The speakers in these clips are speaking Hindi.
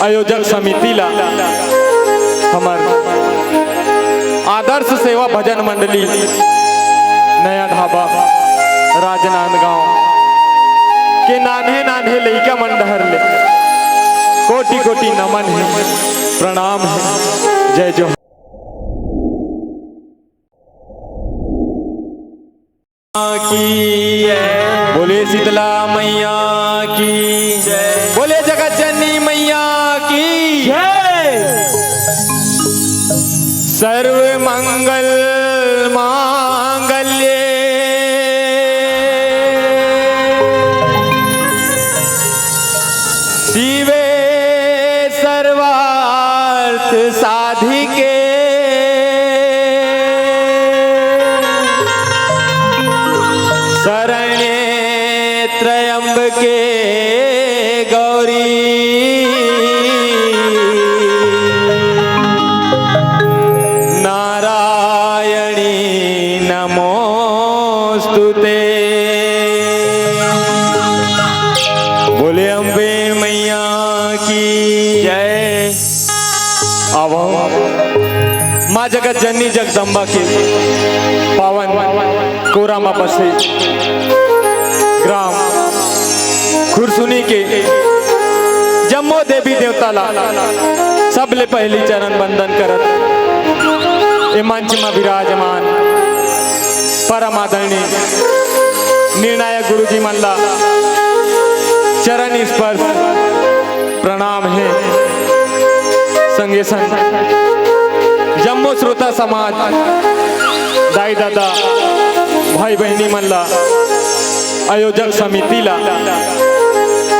आयोजक समितिला हमार आदर्श सेवा भजन मंडली नया ढाबा राजनांदगांव के नान्हे नान्हे लइका मंडहर ले कोटि कोटि नमन है, प्रणाम है, जय जोहार। की बोले शीतला मैया की जय, बोले जगत जननी मैया की जय। सर्व मंगल मांगल्ये शिवे सर्वार्थ साधिके शरण्ये त्र्यंबके गौरी नारायणी नमोस्तुते। बोले अम्बे मैया की जय। आवो माँ जगत जननी जगदम्बा के पावन कोरामा बसे ग्राम खुरसुनी के जम्मो देवी देवताला सबले पहली चरण बंदन करत ए मंच में विराजमान परम आदरणीय निर्णायक गुरुजी मल्ला चरण स्पर्श प्रणाम है। संगे संग जम्मो श्रोता समाज दाई दादा भाई बहनी मल्ला आयोजक समितिला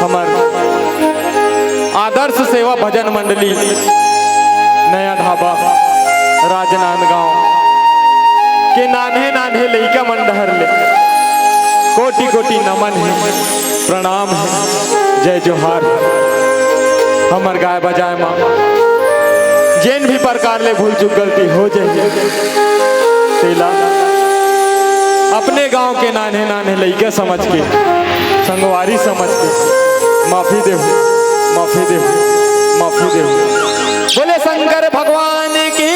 हमार आदर्श सेवा भजन मंडली नया ढाबा राजनांदगांव के नान्हे नान्हे लइका मंडहर ले कोटि कोटि नमन है, प्रणाम है, जय जोहार। हमर गाय बजाए माँ जिन भी प्रकार ले भूल चुक गलती हो जाए तेला अपने गांव के नान्हे नान्हे लइका समझ के संगवारी समझ के माफी दे, माफी दे, माफी दे। बोले शंकर भगवान की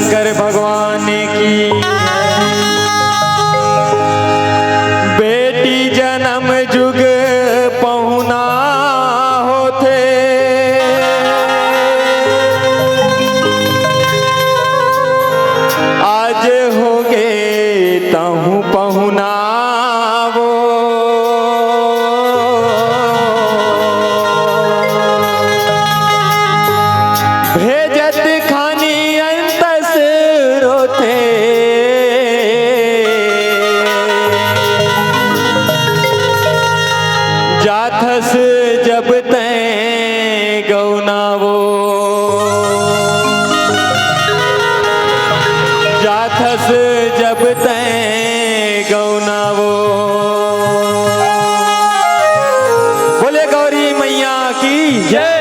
शंकर भगवान की। बेटी जन्म जुग पहुना होते, आज हो गे तहु पहुना वो। भेजत खानी अंतस रोते, जाथस जब तैं गौना वो। जाथस जब तैं गौना वो। बोले गौरी मैया की जय।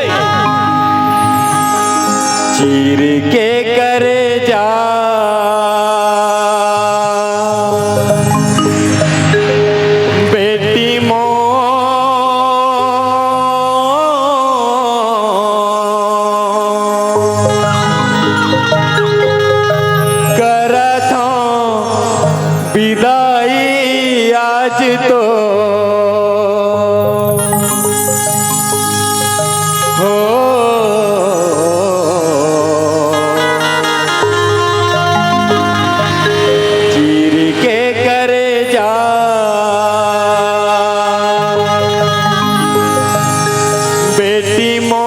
चीर के करे जा बेटी मो, करत हूँ विदाई आज तो हो। चीर के करे जा बेटी मो,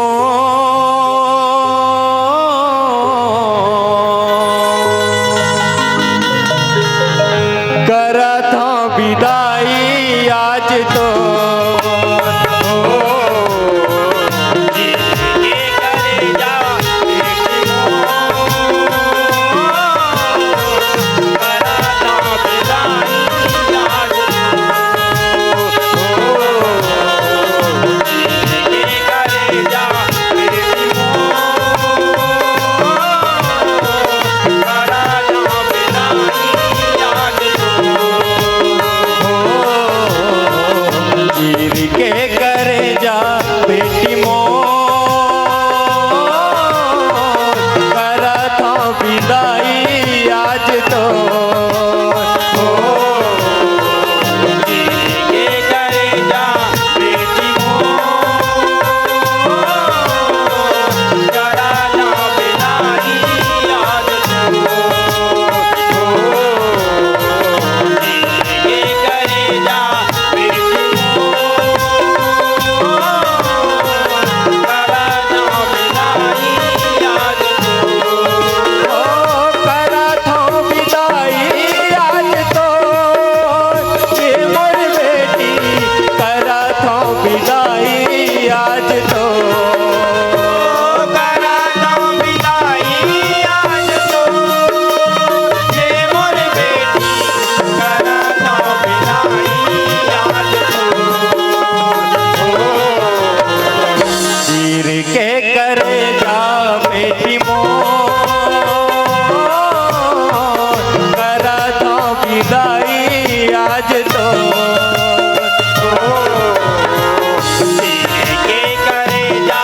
करत हूँ विदाई आज तो के करे जा बेटी मो, करत हूँ विदाई आज तो हो। के करे जा बेटी मो, करत हूँ विदाई आज तो हो। के करे जा के करे जा बेटी मो, करत हूँ विदाई आज तो हो। के करे जा बेटी मो, करत हूँ विदाई आज तो हो। के करे जा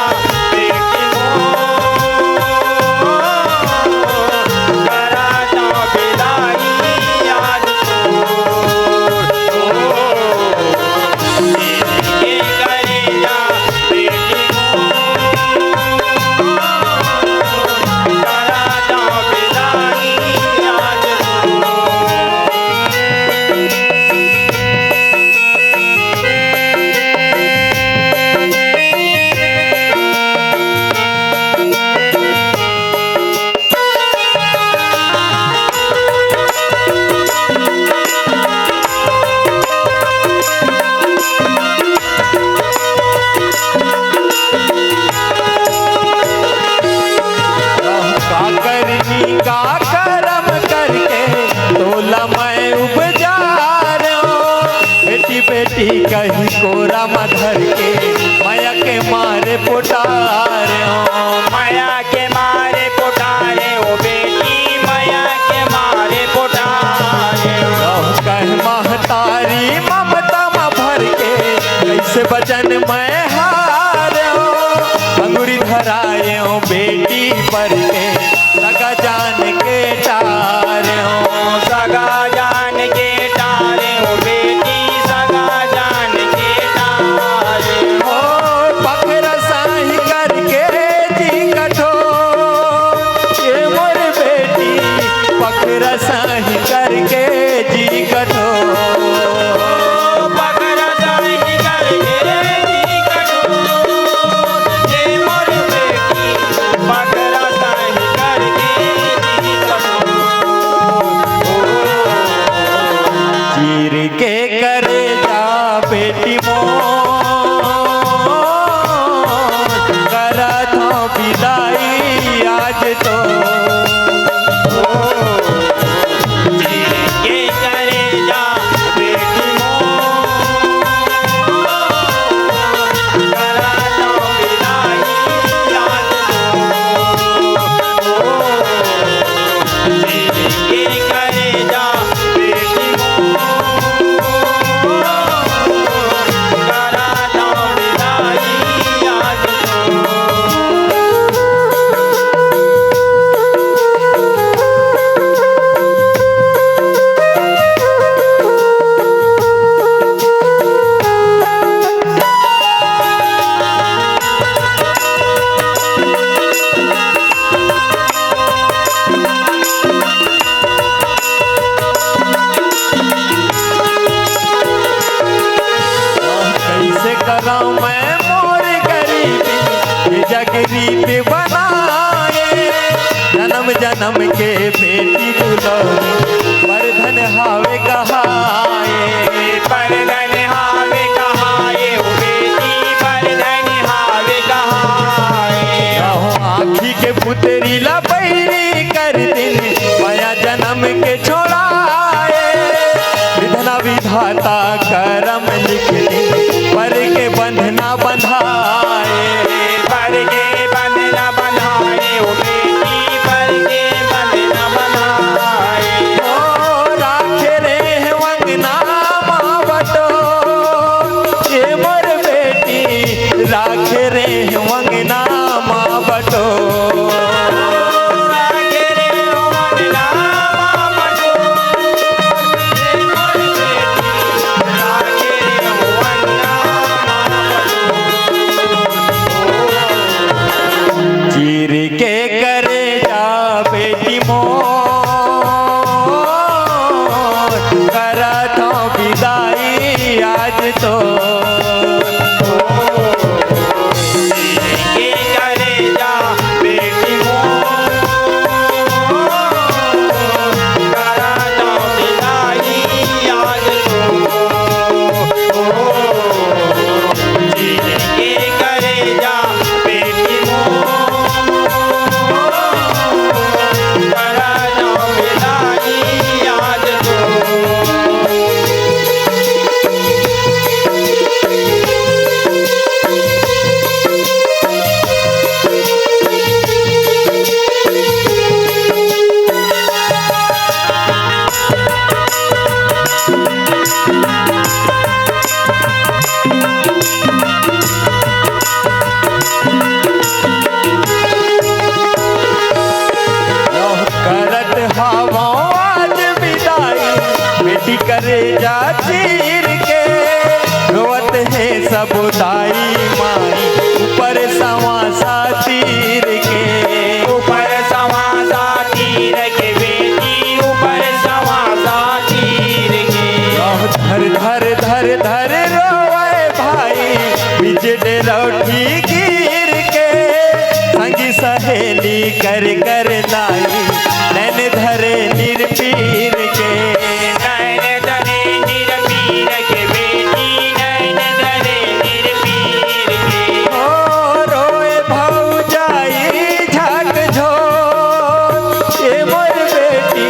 बेटी का करम करके तोला मैं उपजा रहा हूँ। बेटी बेटी कहीं कोरा मधर के माया के मारे पुटारे हो। माया के मारे पुटारे ओ बेटी, माया के मारे पुटारे हो। कह महतारी ममता में भर के कैसे बचन मैं हार हो। अंगुरी धराए हो बेटी पर के लगा जान के बखरा साही करके जी कठोर बखरा साही करके जी कठोर ये मोर बेटी बखरा साही करके जी कठोर चीर के करे जा बेटी मोर करा था विदाई आज तो के करे जा बेटी मोर करा दो विदाई आज के करे जा बेटी मोर करा दो विदाई आज कैसे कराऊं मैं मोर गरीबी ये जग रीत बनाए जन्म जन्म के बेटी दुलारी वर्धन हावे कहाए परधन हावे कहाए ओ बेटी परधन हावे कहाए रहो आँखी के पुतरी लपैरी कर दिन माया जन्म के छोड़ाए विधना विधाता करम लिख दिन पर के बंधना बंधाए पर के बंधना बंधाए ओ बेटी पर के बंधना बंधाए ओ राखे रे वंगना माँ बटो ये मोर बेटी राखे रे वंगना माँ बटो राखे रे वंदना माँ बटो ये मोर बेटी राखे रे वंदना चीर के करे जा बेटी मोर करा था विदाई आज तो के करे जा बेटी मोर करा दो विदाई आज के करे जा बेटी मोर करा दो विदाई आज करत हवा आज विदाई बेटी करे जा चीर के रोवत है सब दाई माई ऊपर सवा सा तीर के ऊपर समासा तीर के बेटी ऊपर समासा तीर के धर धर धर धर रोए भाई बिजड़ लौटी गिर के संगी सहेली कर कर लाई नैन धरे निरपीर के नैन धरे निरपीर के बेटी नैन धरे निरपीर के ओ रोए भौजाई झक झोर ये मोर बेटी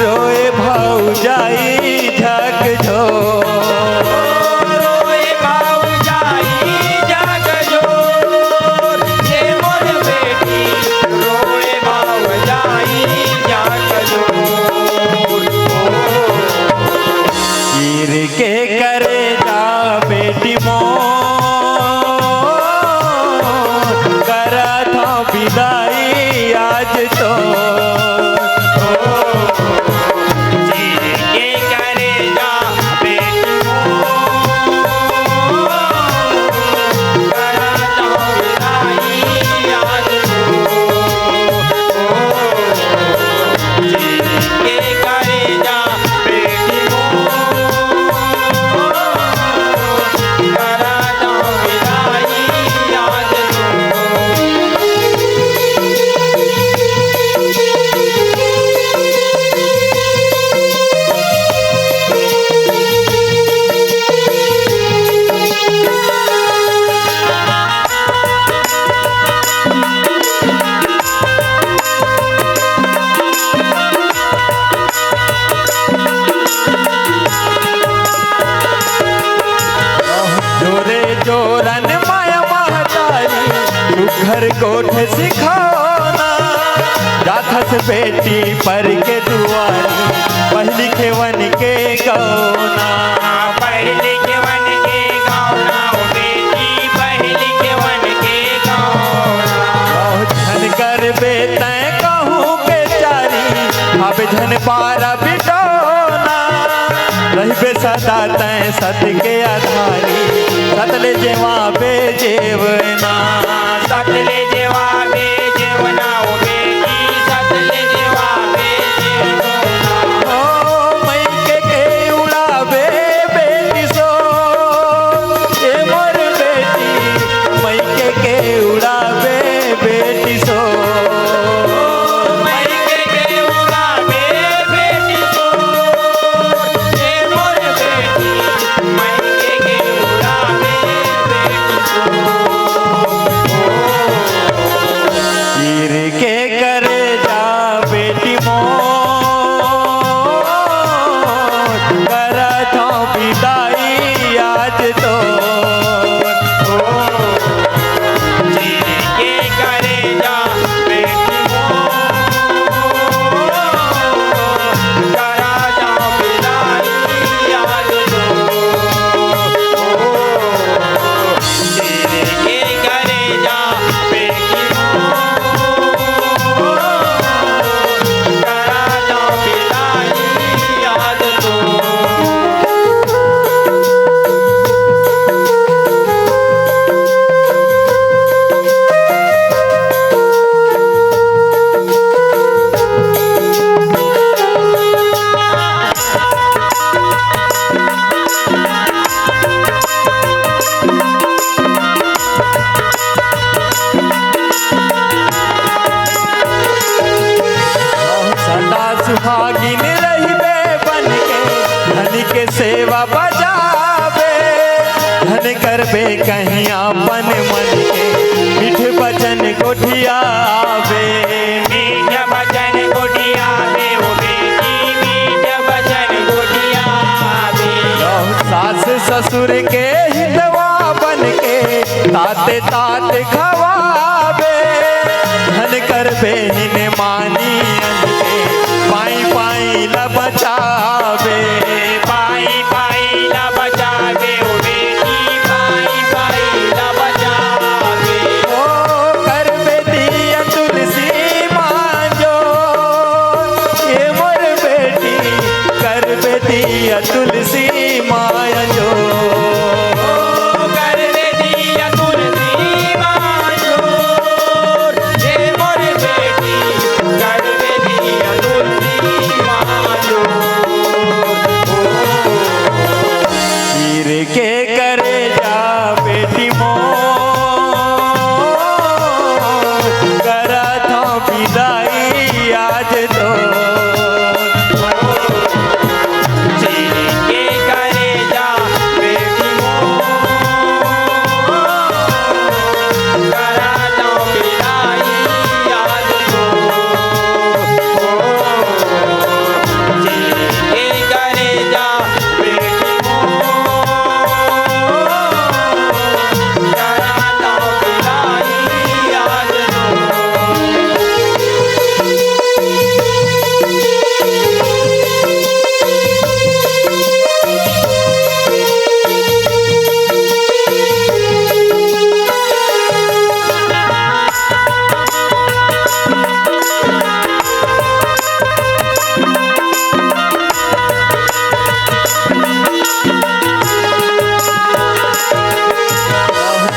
रोए भौजाई झक झोर रोए भौजाई जाग जोर ये मोर बेटी रोए भौजाई जाग जोर चीर के करे जा बेटी मोर करा था विदाई आज तो के घर गोठ सिखाना, जाथस बेटी पर के दुआरी, पहली खेवन के गौना। पहली केवन के गौना ओ बेटी, पहली केवन के गौना। धन कर बेतै कहूँ के चारी, अब धन पारा बिटोना, रहबे सदा तै सत के आधारी, सतले जेवा बेजेवना। सतले जेवा बेजेवना ओ बेटी, सतले जेवा बेजेवना। ओ मैके के उड़ाबे बेटी सो, ए मोर बेटी, मैके के उड़ाबे बेटी सो। मैके के उड़ाबे बेटी सो, ए मोर बेटी, मैके के उड़ाबे बेटी सो। चीर के करे जा बेटी मोर, करा था विदाई आज तो। चीर के करे जा बेटी मोर, करा जा विदाई आज तो। चीर के करे जा बेटी मोर, करा जा विदाई आज तो। सदा सुहागिन रहिबे बन के, धन के सेवा बजावे, धन करबे कहीं अपन मन के, मीठ बचन गोठियावे। मीठ बचन गोटियावे ओ बेटी, मीठ बचन गोटियावे। सास ससुर के हितवा बन के, ताते तात खवावे, धन करबे हिन मानी के, पाई पाई ला बचावे। पाई पाई ला बचावे ओ बेटी, पाई पाई ला बचावे। ओ करबे दिया तुलसी मांजो, ये मोर बेटी, करबे दिया तुलसी मांजो। कर दे दिया तुलसी मांझो, हे मोर बेटी, कर दे दिया तुलसी मांझो। चीर के करे जा बेटी मोर, करा था विदाई आज तो। चीर के करे जा बेटी मोर, करा जा विदाई आज तो। चीर के करे जा बेटी मोर, करा जा विदाई आज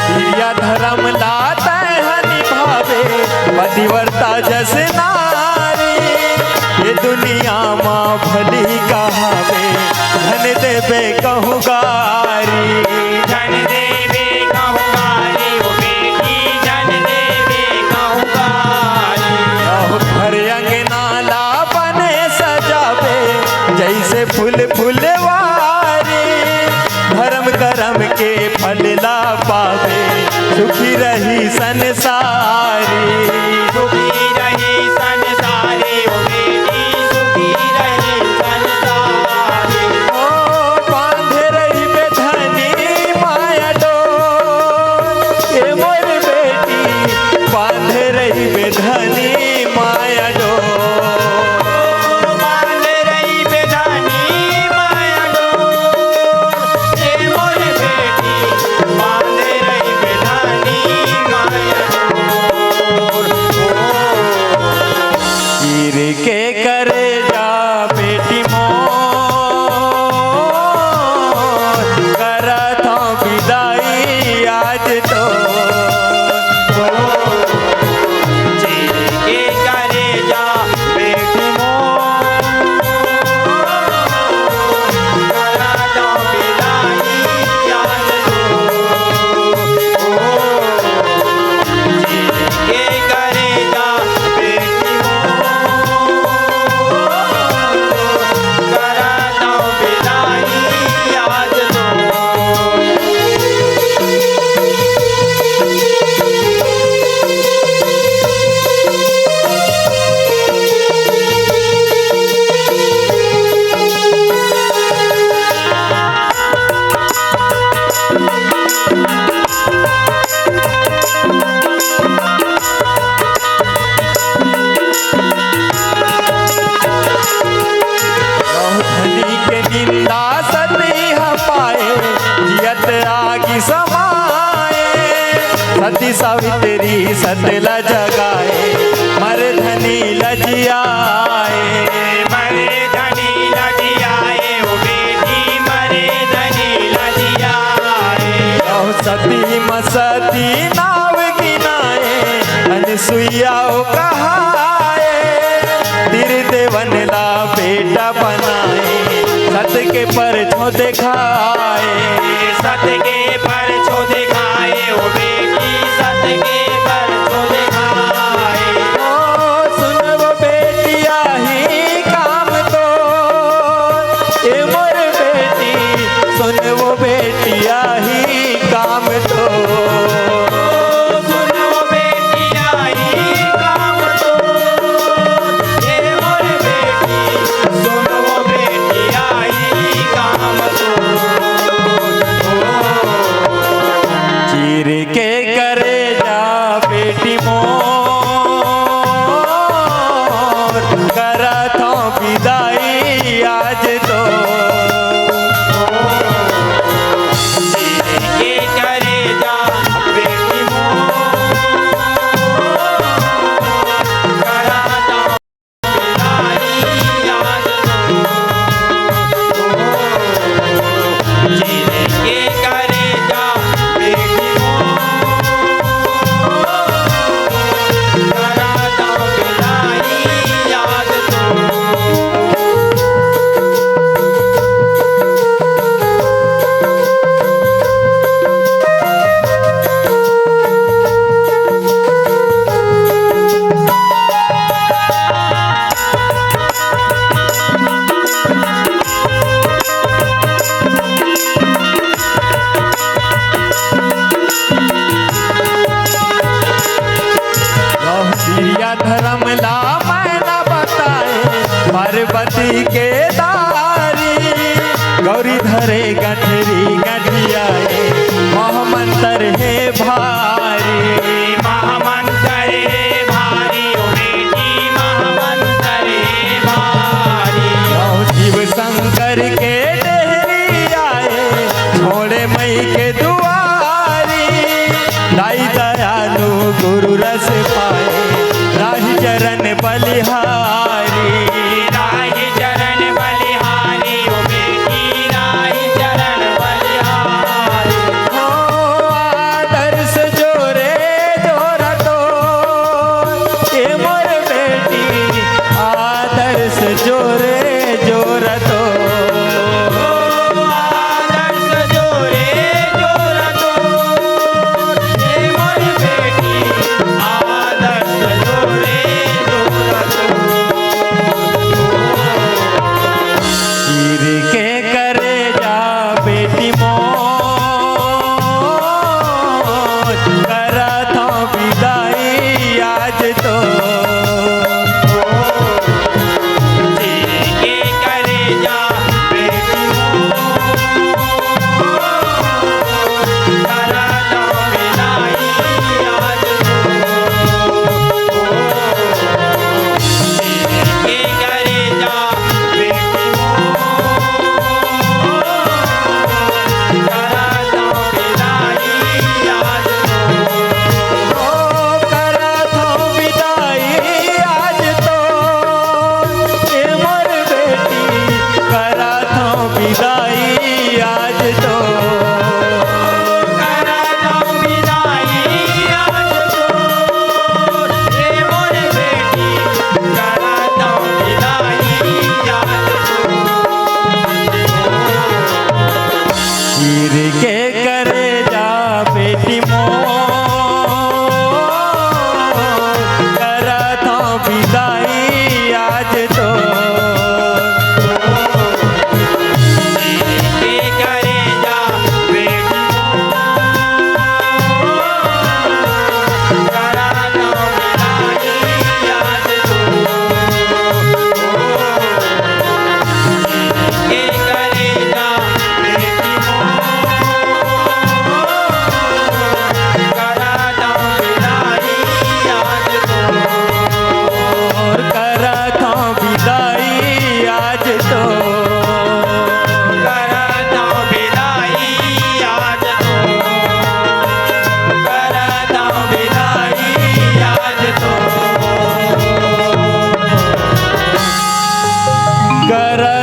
प्रिया धर्म लाता हनि भावे, पतिव्रता जस नारी, ये दुनिया माँ भली कहावे, धन देबे कहूँ गारी। धन देवे कहूँ गारी ओ बेटी, धन देवे कहूँ गारी। घर अंगना ला बने सजावे, जैसे फूल फुलवारी, धर्म करम के फल ला पावे, सुखी रही संसारी। सुखी रही संसारी ओ बेटी, सुखी रही संसारी। ओ बांधे रही बेधनी माया डोर, ए मोर बेटी, करे जा बेटी मोर करत हूँ विदाई आज तो चीर के करे जा बेटी मोर करत हूँ विदाई आज तो चीर के करे जा बेटी मोर करत हूँ विदाई आज तो धनी के निंदा सती पाए जियत आगी समाए सती सावित्री सतला जगाए मर धनी लजियाए मरे धनी लजियाए ओ बेटी मरे धनी लजियाए सती मसती नाव गिनाए अनसुईया कहाए तिर देवन ला बेटा बनाए सत के परछो दिखाए सत के परछो दिखाए ओ बेटी सत के परछो दिखाए ओ सुनब बेटिया ही काम तो ए मोर बेटी सुनब बेटिया ही काम तो सुनो बेटिया ही काम तो ये मोर बेटी सुनो बेटिया ही काम तो चीर के करे जा बेटी मोर करत हूँ विदाई आज तो के करे जा बेटी मोर करत हूँ विदाई आज तो जीने के करे जा बेटी मोर करत हूँ विदाई आज तो दिया धर्म ला मैना बताए पार्वती के दारी गौरी धरे गठरी गठियाए महामंत्र है भारी महामंत्र भारी ओ बेटी महामंत्र भारी शिव शंकर के डेहरी आए छोड़े मई के दुआरी लाई दयालु गुरु रस पाए राही चरण बलिहारी राही चरण बलिहारी ओ बेटी राही चरण बलिहारी हो आदर्श जोरे जोरा तो ए मोर बेटी आदर्श जोरे जोरा तो आदर्श जोरे जोरा तो हे मोर बेटी आदर्श जोरे जोरा तो चीर के करे जा बेटी मोर करत हूँ विदाई आज तो के करे जा कर